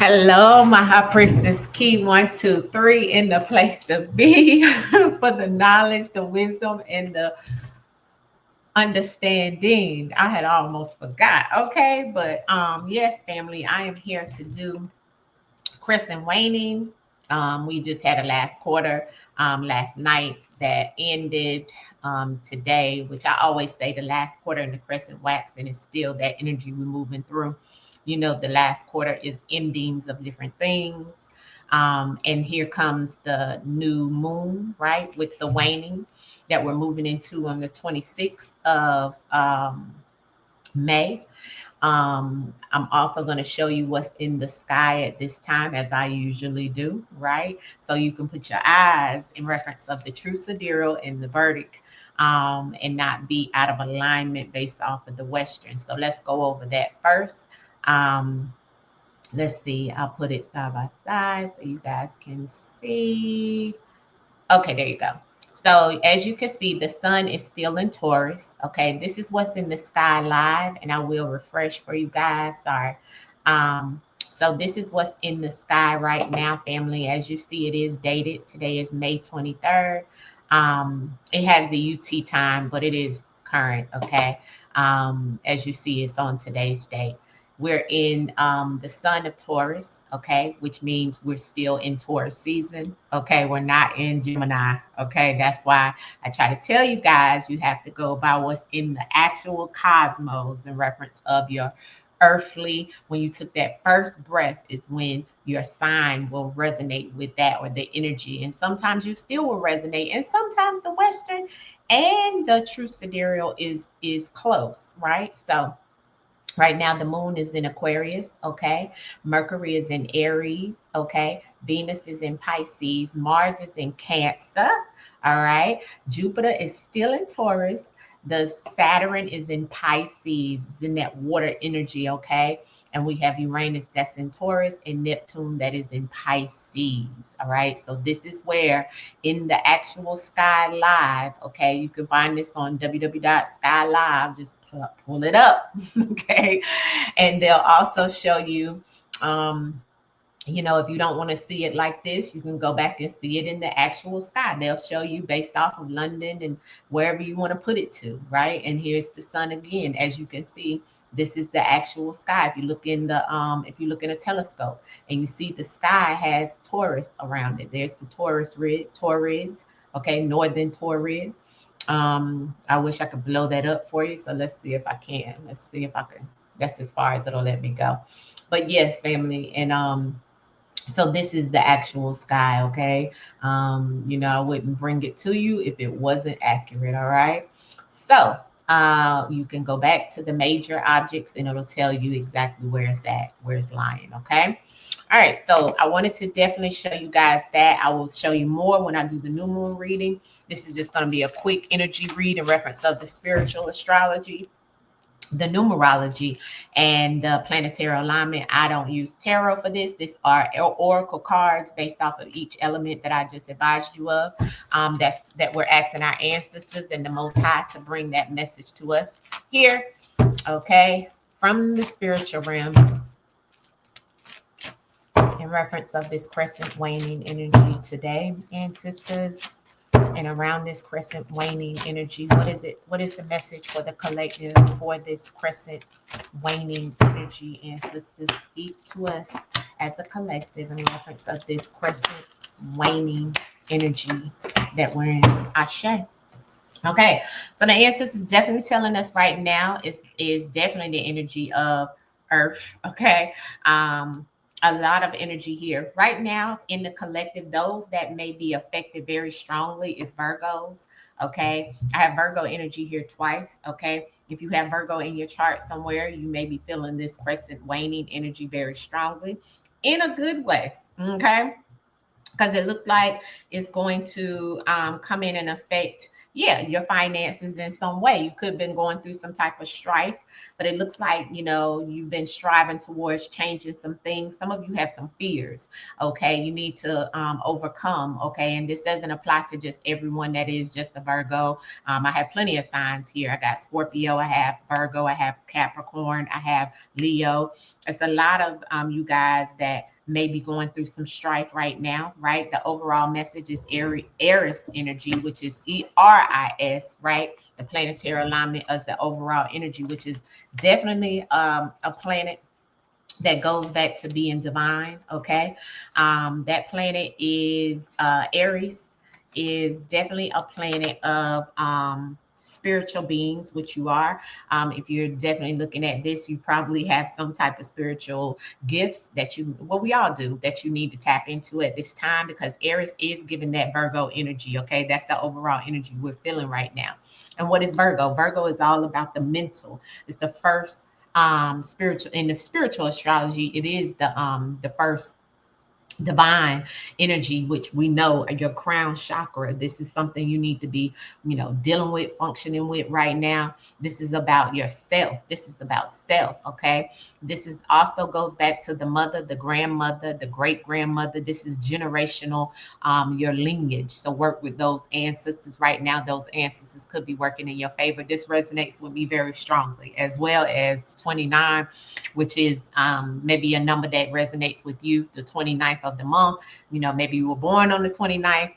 Hello, my high priestess key 123 in the place to be for the knowledge, the wisdom, and the understanding. I had almost forgot. Okay, but yes, family, I am here to do Crescent Waning. We just had a last quarter last night that ended today, which I always say the last quarter in the crescent wax, and it's still that energy we're moving through. You know, the last quarter is endings of different things. And here comes the new moon, right? With the waning that we're moving into on the 26th of May. I'm also going to show you what's in the sky at this time, as I usually do, right? So you can put your eyes in reference of the true sidereal and the verdict, and not be out of alignment based off of the Western. So let's go over that first. Um, let's see. I'll put it side by side so you guys can see. Okay, there you go. So as you can see, the sun is still in Taurus. Okay, this is what's in the sky live, and I will refresh for you guys. Sorry. So this is what's in the sky right now, family. As you see, it is dated. Today is May 23rd. It has the UT time, but it is current. Okay. As you see, it's on today's date. We're in the sun of Taurus, okay, which means we're still in Taurus season, okay? We're not in Gemini, okay? That's why I try to tell you guys you have to go by what's in the actual cosmos in reference of your earthly. When you took that first breath is when your sign will resonate with that or the energy. And sometimes you still will resonate, and sometimes the Western and the true sidereal is close, right? So right now, the moon is in Aquarius, okay? Mercury is in Aries, okay? Venus is in Pisces. Mars is in Cancer, all right? Jupiter is still in Taurus. The Saturn is in Pisces, it's in that water energy, okay? And we have Uranus that's in Taurus and Neptune that is in Pisces, all right? So this is where in the actual Sky Live, okay, you can find this on www.skylive, just pull it up, okay? And they'll also show you, if you don't want to see it like this, you can go back and see it in the actual sky. They'll show you based off of London and wherever you want to put it to, right? And here's the sun again. As you can see, this is the actual sky. If you look in a telescope and you see the sky has Taurus around it. There's the Taurid, okay, northern Taurid. I wish I could blow that up for you. So let's see if I can. Let's see if I can. That's as far as it'll let me go. But yes, family, and so this is the actual sky, okay? I wouldn't bring it to you if it wasn't accurate, all right? So you can go back to the major objects and it'll tell you exactly where it's lying, okay? All right, so I wanted to definitely show you guys that. I will show you more when I do the new moon reading. This is just going to be a quick energy read in reference of the spiritual astrology, the numerology, and the planetary alignment. I don't use tarot for this. These are oracle cards based off of each element that I just advised you of. That we're asking our ancestors and the Most High to bring that message to us here, okay, from the spiritual realm in reference of this crescent waning energy today, ancestors. And around this crescent waning energy, what is it? What is the message for the collective for this crescent waning energy? Ancestors, speak to us as a collective in reference of this crescent waning energy that we're in. Ashe. Okay, so the ancestors definitely telling us right now is definitely the energy of Earth. Okay, a lot of energy here right now in the collective. Those that may be affected very strongly is Virgos. Okay, I have Virgo energy here twice. Okay, if you have Virgo in your chart somewhere, you may be feeling this crescent waning energy very strongly in a good way. Okay, because it looked like it's going to come in and affect, your finances in some way. You could have been going through some type of strife, but it looks like, you've been striving towards changing some things. Some of you have some fears, okay, you need to overcome, okay, and this doesn't apply to just everyone that is just a Virgo. I have plenty of signs here. I got Scorpio, I have Virgo, I have Capricorn, I have Leo. It's a lot of you guys that may be going through some strife right now, right? The overall message is Eris energy, which is ERIS, right? The planetary alignment as the overall energy, which is definitely a planet that goes back to being divine. Okay. That planet is Aries, is definitely a planet of spiritual beings, which you are. If you're definitely looking at this, you probably have some type of spiritual gifts that you, well, we all do, that you need to tap into at this time, because Aries is giving that Virgo energy. Okay. That's the overall energy we're feeling right now. And what is Virgo? Virgo is all about the mental. It's the first spiritual, in the spiritual astrology, it is the first divine energy, which we know your crown chakra. This is something you need to be, dealing with, functioning with right now. This is about yourself. This is about self. Okay. This is also goes back to the mother, the grandmother, the great grandmother. This is generational, your lineage. So work with those ancestors right now. Those ancestors could be working in your favor. This resonates with me very strongly, as well as 29, which is maybe a number that resonates with you, the 29th of the month. Maybe you were born on the 29th,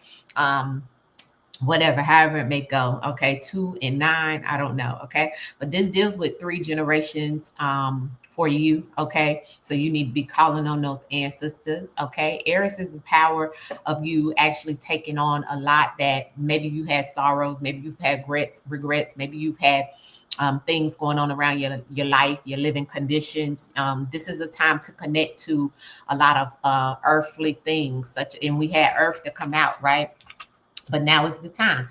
whatever, however it may go. Okay. 2 and 9, I don't know. Okay. But this deals with 3 generations for you. Okay. So you need to be calling on those ancestors. Okay. Aries is the power of you actually taking on a lot that maybe you had sorrows, maybe you've had regrets, maybe you've had things going on around your life, your living conditions. This is a time to connect to a lot of earthly things, and we had Earth to come out, right? But now is the time,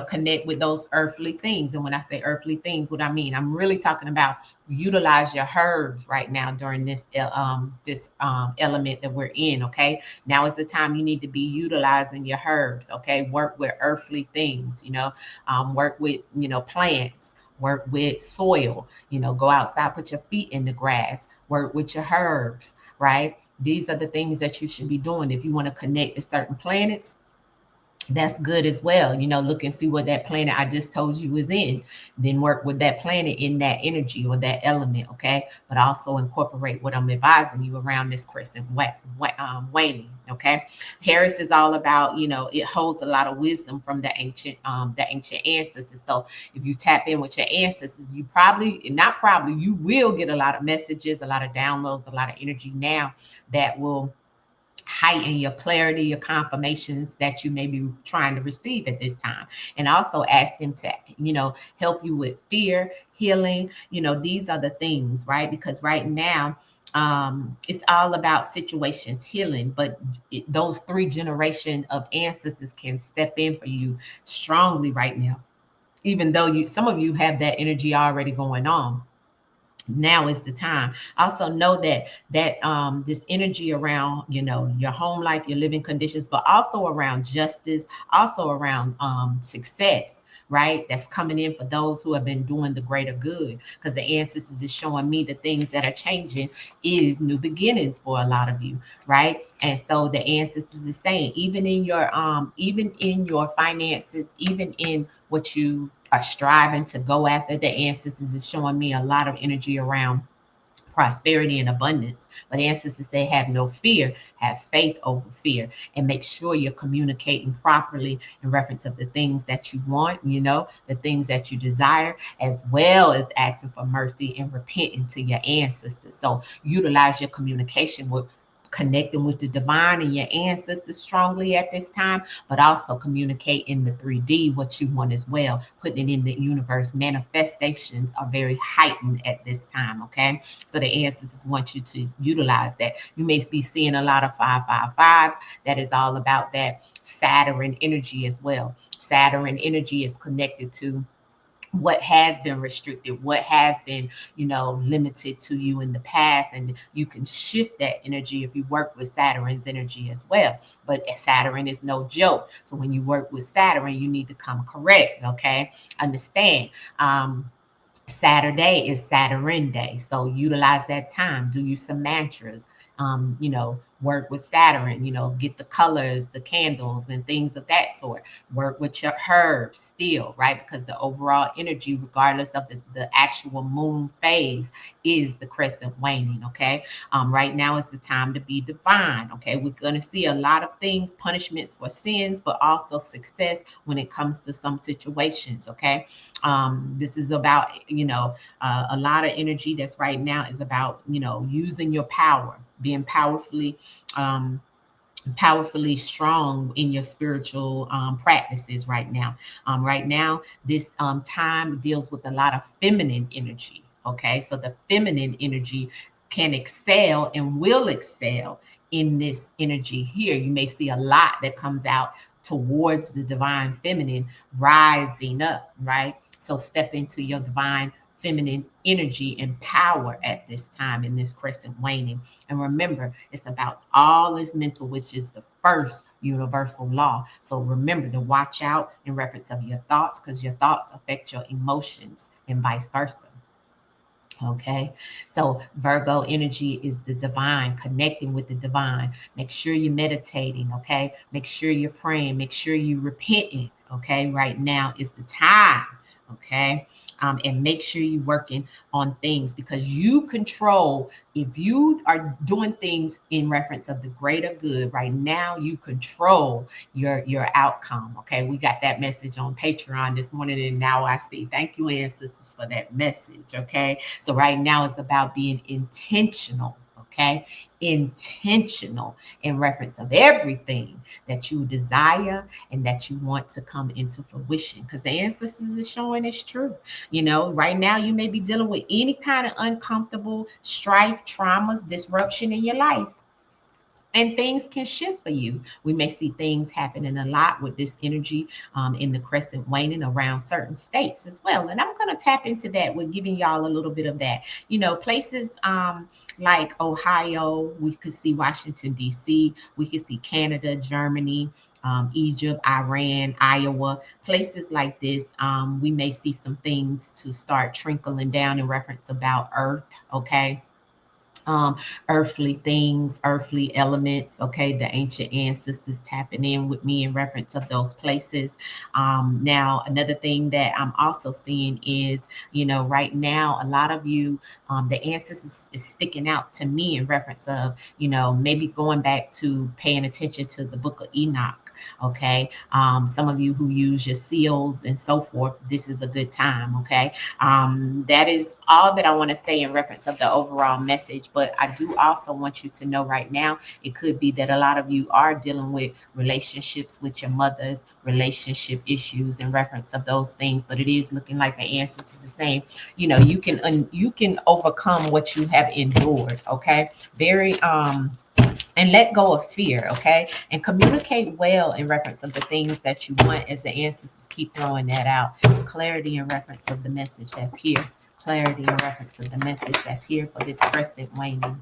connect with those earthly things. And when I say earthly things, what I mean, I'm really talking about utilize your herbs right now during this element that we're in. Okay. Now is the time you need to be utilizing your herbs. Okay. Work with earthly things, work with, plants, work with soil, go outside, put your feet in the grass, work with your herbs, right? These are the things that you should be doing. If you want to connect to certain planets, that's good as well. Look and see what that planet I just told you is in. Then work with that planet in that energy or that element. Okay. But also incorporate what I'm advising you around this crescent waning. Okay. Harris is all about, it holds a lot of wisdom from the ancient ancestors. So if you tap in with your ancestors, you you will get a lot of messages, a lot of downloads, a lot of energy now that will heighten your clarity, your confirmations that you may be trying to receive at this time. And also ask them to, help you with fear, healing. These are the things, right? Because right now, it's all about situations, healing, but those 3 generation of ancestors can step in for you strongly right now, even though some of you have that energy already going on. Now is the time. Also know that this energy around, your home life, your living conditions, but also around justice, also around success, right? That's coming in for those who have been doing the greater good, because the ancestors is showing me the things that are changing is new beginnings for a lot of you, right? And so the ancestors is saying, even in your finances, even in what you are striving to go after, the ancestors is showing me a lot of energy around prosperity and abundance. But ancestors say, have no fear, have faith over fear, and make sure you're communicating properly in reference of the things that you want, the things that you desire, as well as asking for mercy and repenting to your ancestors. So utilize your communication with connecting with the divine and your ancestors strongly at this time, but also communicate in the 3D what you want as well, putting it in the universe. Manifestations are very heightened at this time. Okay. So the ancestors want you to utilize that. You may be seeing a lot of 555s. That is all about that Saturn energy as well. Saturn energy is connected to what has been restricted, what has been, limited to you in the past. And you can shift that energy if you work with Saturn's energy as well. But Saturn is no joke. So when you work with Saturn, you need to come correct. Okay. Understand. Saturday is Saturn day. So utilize that time. Do you some mantras, Work with Saturn, get the colors, the candles, and things of that sort. Work with your herbs still, right? Because the overall energy, regardless of the actual moon phase, is the crescent waning, okay? Right now is the time to be divine, okay? We're going to see a lot of things, punishments for sins, but also success when it comes to some situations, okay? This is about, a lot of energy that's right now is about, using your power, being um, powerfully strong in your spiritual practices right now. Right now, this time deals with a lot of feminine energy. Okay, so the feminine energy can excel and will excel in this energy here. You may see a lot that comes out towards the divine feminine rising up, right? So step into your divine feminine energy and power at this time in this crescent waning. And remember, it's about all is mental, which is the first universal law. So remember to watch out in reference of your thoughts, because your thoughts affect your emotions and vice versa. Okay, so Virgo energy is the divine, connecting with the divine. Make sure you're meditating. Okay, make sure you're praying. Make sure you're repenting. Okay, right now is the time. Okay, and make sure you're working on things, because you control. If you are doing things in reference of the greater good right now, you control your outcome. Okay, we got that message on Patreon this morning, and now I see. Thank you, ancestors, for that message. Okay, so right now it's about being intentional. Okay, intentional in reference of everything that you desire and that you want to come into fruition, because the ancestors is showing it's true. Right now you may be dealing with any kind of uncomfortable strife, traumas, disruption in your life, and things can shift for you. We may see things happening a lot with this energy in the crescent waning around certain states as well. And I'm going to tap into that with giving y'all a little bit of that. Places like Ohio, we could see Washington, D.C., we could see Canada, Germany, Egypt, Iran, Iowa, places like this. We may see some things to start trickling down in reference about Earth, okay? um, Earthly things, earthly elements. Okay, the ancient ancestors tapping in with me in reference of those places. Now, another thing that I'm also seeing is, right now, a lot of you, the ancestors is sticking out to me in reference of, maybe going back to paying attention to the book of Enoch. Okay, some of you who use your seals and so forth, this is a good time. Okay, that is all that I want to say in reference of the overall message. But I do also want you to know right now, it could be that a lot of you are dealing with relationships with your mothers, relationship issues in reference of those things. But it is looking like the ancestors are saying, you can overcome what you have endured. Okay, very and let go of fear, okay? And communicate well in reference of the things that you want, as the ancestors keep throwing that out. Clarity in reference of the message that's here. Clarity in reference of the message that's here for this crescent waning.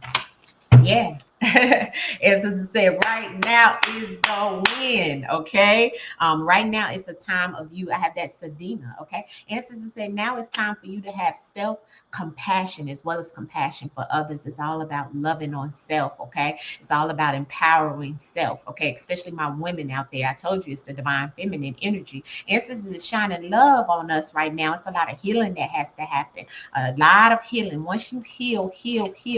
Yeah. As I said, right now is the win. Okay. Right now it's the time of you. I have that Sedina. Okay. And as I said, now it's time for you to have self-compassion as well as compassion for others. It's all about loving on self. Okay. It's all about empowering self. Okay. Especially my women out there. I told you it's the divine feminine energy. Ancestors is shining love on us right now. It's a lot of healing that has to happen. A lot of healing. Once you heal.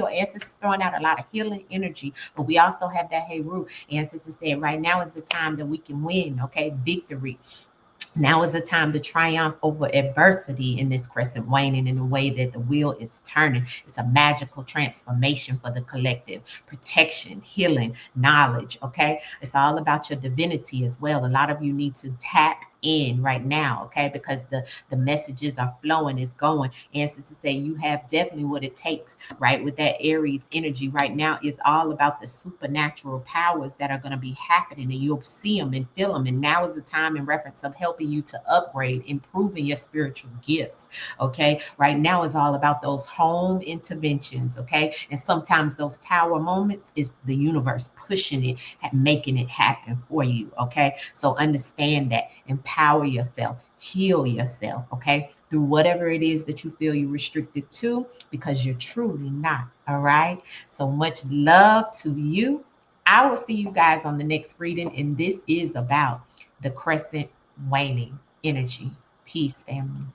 Ancestors throwing out a lot of healing energy. But we also have that hey root. Ancestors said right now is the time that we can win. Okay. Victory. Now is the time to triumph over adversity in this crescent waning, in a way that the wheel is turning. It's a magical transformation for the collective. Protection, healing, knowledge. Okay. It's all about your divinity as well. A lot of you need to tap in right now, okay, because the messages are flowing, it's going. Ancestors say you have definitely what it takes, right? With that Aries energy right now is all about the supernatural powers that are going to be happening, and you'll see them and feel them. And now is the time in reference of helping you to upgrade, improving your spiritual gifts. Okay, right now is all about those home interventions. Okay, and sometimes those tower moments is the universe pushing it and making it happen for you. Okay, so understand that. Empower yourself, heal yourself, okay, through whatever it is that you feel you're restricted to, because you're truly not. All right, so much love to you. I will see you guys on the next reading, and this is about the Crescent waning energy. Peace, family.